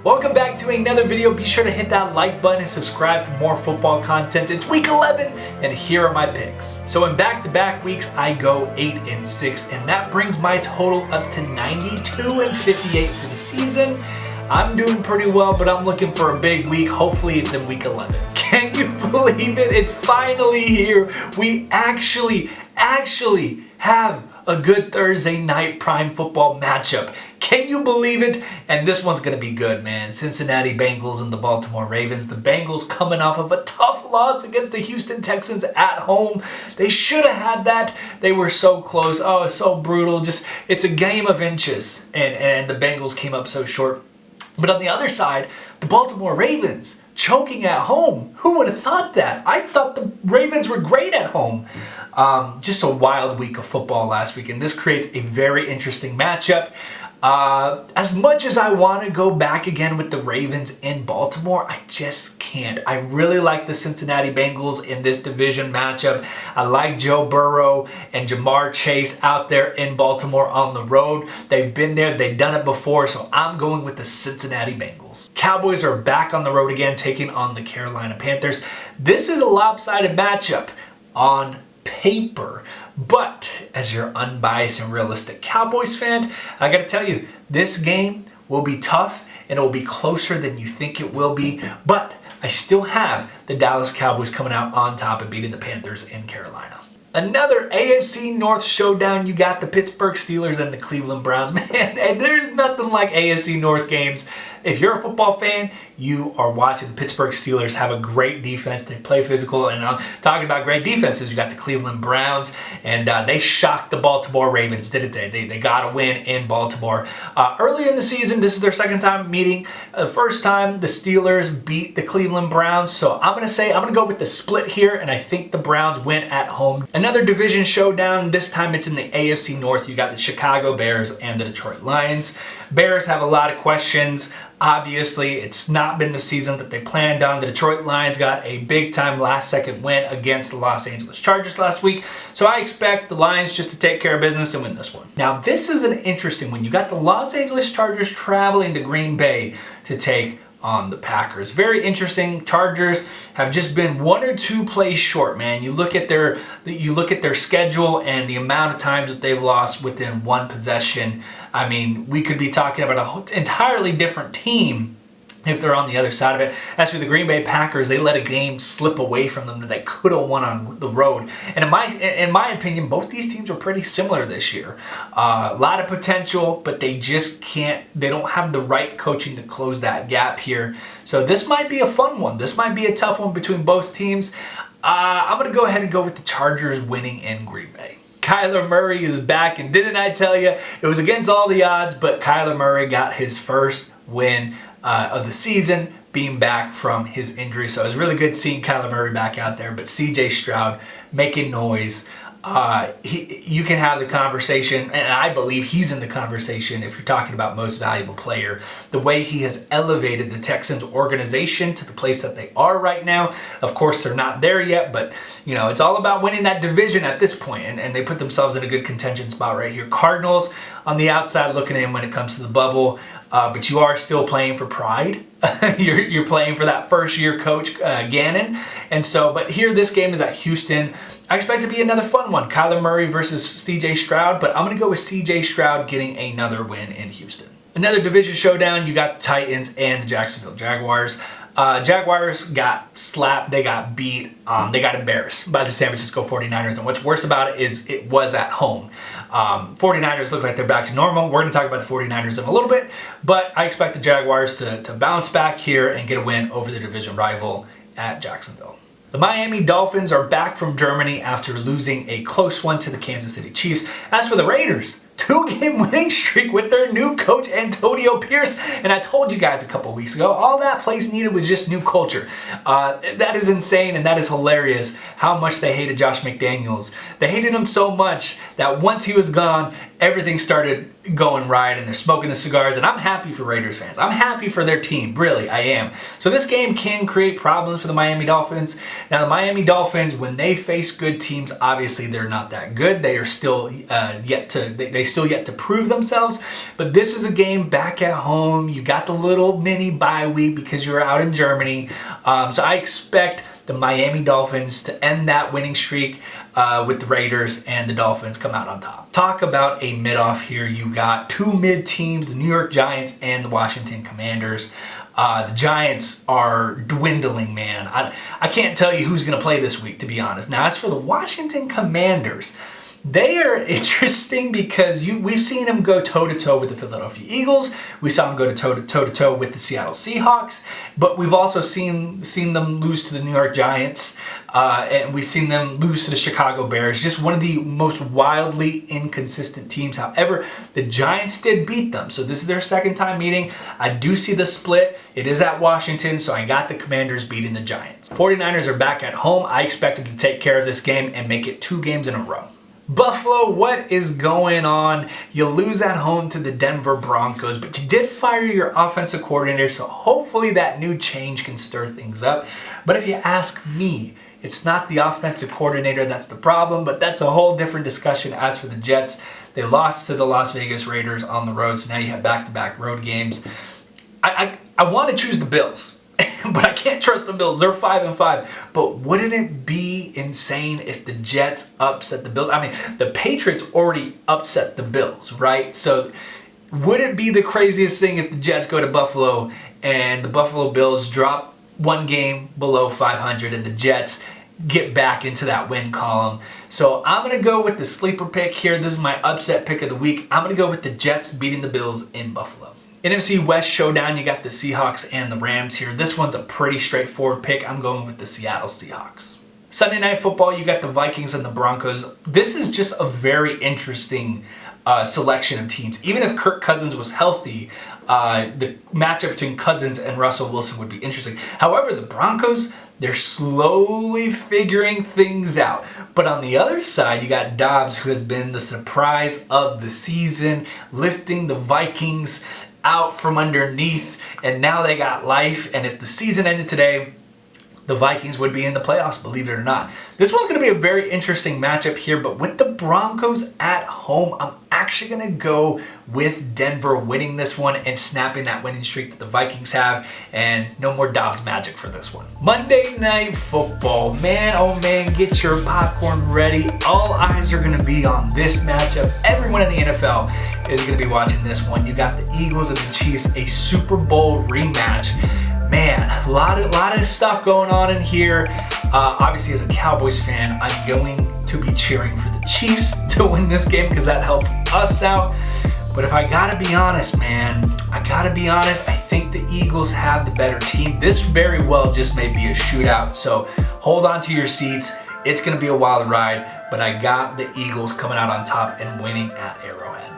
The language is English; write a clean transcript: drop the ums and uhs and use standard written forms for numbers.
Welcome back to another video. Be sure to hit that like button and subscribe for more football content. It's week 11 and here are my picks. So in back-to-back weeks, I go 8-6 and that brings my total up to 92-58 for the season. I'm doing pretty well, but I'm looking for a big week. Hopefully it's in week 11. Can you believe it? It's finally here. We actually have a good Thursday night prime football matchup. Can you believe it? And this one's going to be good, man. Cincinnati Bengals and the Baltimore Ravens. The Bengals coming off of a tough loss against the Houston Texans at home. They should have had that. They were so close. Oh, it's so brutal. It's a game of inches. And the Bengals came up so short. But on the other side, the Baltimore Ravens choking at home. Who would have thought that? I thought the Ravens were great at home. Just a wild week of football last week, and this creates a very interesting matchup. As much as I want to go back again with the Ravens in Baltimore, I just can't. I really like the Cincinnati Bengals in this division matchup. I like Joe Burrow and Jamar Chase out there in Baltimore on the road. They've been there, they've done it before, so I'm going with the Cincinnati Bengals. Cowboys are back on the road again, taking on the Carolina Panthers. This is a lopsided matchup on paper, but as your unbiased and realistic Cowboys fan, I gotta tell you, this game will be tough and it will be closer than you think it will be, but I still have the Dallas Cowboys coming out on top and beating the Panthers in Carolina. Another AFC North showdown. You got the Pittsburgh Steelers and the Cleveland Browns. Man, and there's nothing like AFC North games. If you're a football fan, you are watching the Pittsburgh Steelers have a great defense. They play physical. And I'm talking about great defenses. You got the Cleveland Browns, and they shocked the Baltimore Ravens, didn't they? They got a win in Baltimore. Earlier in the season, this is their second time meeting. The first time, the Steelers beat the Cleveland Browns. So I'm going to go with the split here, and I think the Browns win at home. Another division showdown. This time it's in the AFC North. You got the Chicago Bears and the Detroit Lions. Bears have a lot of questions. Obviously, it's not been the season that they planned on. The Detroit Lions got a big-time last-second win against the Los Angeles Chargers last week. So I expect the Lions just to take care of business and win this one. Now, this is an interesting one. You got the Los Angeles Chargers traveling to Green Bay to take on the Packers. Very interesting. Chargers have just been one or two plays short, man. You look at their schedule and the amount of times that they've lost within one possession. I mean, we could be talking about an entirely different team if they're on the other side of it. As for the Green Bay Packers, they let a game slip away from them that they could have won on the road. And in my opinion, both these teams are pretty similar this year. A lot of potential, but they just can't. They don't have the right coaching to close that gap here. So this might be a fun one. This might be a tough one between both teams. I'm going to go ahead and go with the Chargers winning in Green Bay. Kyler Murray is back, and didn't I tell you, it was against all the odds, but Kyler Murray got his first win of the season, being back from his injury. So it was really good seeing Kyler Murray back out there, but CJ Stroud making noise. You can have the conversation, and I believe he's in the conversation if you're talking about most valuable player. The way he has elevated the Texans organization to the place that they are right now. Of course, they're not there yet, but you know, it's all about winning that division at this point, and they put themselves in a good contention spot right here. Cardinals on the outside looking in when it comes to the bubble, but you are still playing for pride. You're playing for that first-year coach, Gannon. And so, but here this game is at Houston. I expect it to be another fun one. Kyler Murray versus CJ Stroud, but I'm going to go with CJ Stroud getting another win in Houston. Another division showdown, you got the Titans and the Jacksonville Jaguars. Jaguars got slapped, they got beat, they got embarrassed by the San Francisco 49ers. And what's worse about it is it was at home. 49ers look like they're back to normal. We're going to talk about the 49ers in a little bit, but I expect the Jaguars to bounce back here and get a win over the division rival at Jacksonville. The Miami Dolphins are back from Germany after losing a close one to the Kansas City Chiefs. As for the Raiders, 2-game winning streak with their new coach, Antonio Pierce. And I told you guys a couple weeks ago, all that place needed was just new culture. That is insane and that is hilarious how much they hated Josh McDaniels. They hated him so much that once he was gone, everything started going right and they're smoking the cigars, and I'm happy for Raiders fans. I'm happy for their team, really, I am. So this game can create problems for the Miami Dolphins. Now the Miami Dolphins, when they face good teams, obviously they're not that good. They are still yet to prove themselves, but this is a game back at home. You got the little mini bye week because you're out in Germany. So I expect the Miami Dolphins to end that winning streak with the Raiders, and the Dolphins come out on top. Talk about a mid-off here. You got two mid teams, the New York Giants and the Washington Commanders. The Giants are dwindling, man. I can't tell you who's going to play this week, to be honest. Now, as for the Washington Commanders, they are interesting because we've seen them go toe-to-toe with the Philadelphia Eagles. We saw them go toe-to-toe with the Seattle Seahawks. But we've also seen them lose to the New York Giants. And we've seen them lose to the Chicago Bears. Just one of the most wildly inconsistent teams. However, the Giants did beat them. So this is their second time meeting. I do see the split. It is at Washington, so I got the Commanders beating the Giants. 49ers are back at home. I expected to take care of this game and make it 2 games in a row. Buffalo, what is going on? You lose at home to the Denver Broncos, but you did fire your offensive coordinator, so hopefully that new change can stir things up. But if you ask me, it's not the offensive coordinator that's the problem, but that's a whole different discussion. As for the Jets, they lost to the Las Vegas Raiders on the road, so now you have back-to-back road games. I want to choose the Bills. But I can't trust the Bills. They're 5-5. But wouldn't it be insane if the Jets upset the Bills? I mean, the Patriots already upset the Bills, right? So would it be the craziest thing if the Jets go to Buffalo and the Buffalo Bills drop one game below 500 and the Jets get back into that win column? So I'm going to go with the sleeper pick here. This is my upset pick of the week. I'm going to go with the Jets beating the Bills in Buffalo. NFC West showdown, you got the Seahawks and the Rams here. This one's a pretty straightforward pick. I'm going with the Seattle Seahawks. Sunday Night Football, you got the Vikings and the Broncos. This is just a very interesting selection of teams. Even if Kirk Cousins was healthy, the matchup between Cousins and Russell Wilson would be interesting. However, the Broncos, they're slowly figuring things out. But on the other side, you got Dobbs, who has been the surprise of the season, lifting the Vikings out from underneath, and now they got life. And if the season ended today, the Vikings would be in the playoffs, believe it or not. This one's going to be a very interesting matchup here, but with the Broncos at home, I'm actually going to go with Denver winning this one and snapping that winning streak that the Vikings have, and no more Dobbs magic for this one. Monday Night Football. Man, oh man, get your popcorn ready. All eyes are going to be on this matchup. Everyone in the NFL is going to be watching this one. You got the Eagles and the Chiefs, a Super Bowl rematch. Man, a lot of stuff going on in here. Obviously, as a Cowboys fan, I'm going to be cheering for the Chiefs to win this game because that helped us out. But if I gotta be honest, man, I think the Eagles have the better team. This very well just may be a shootout, so hold on to your seats. It's gonna be a wild ride, but I got the Eagles coming out on top and winning at Arrowhead.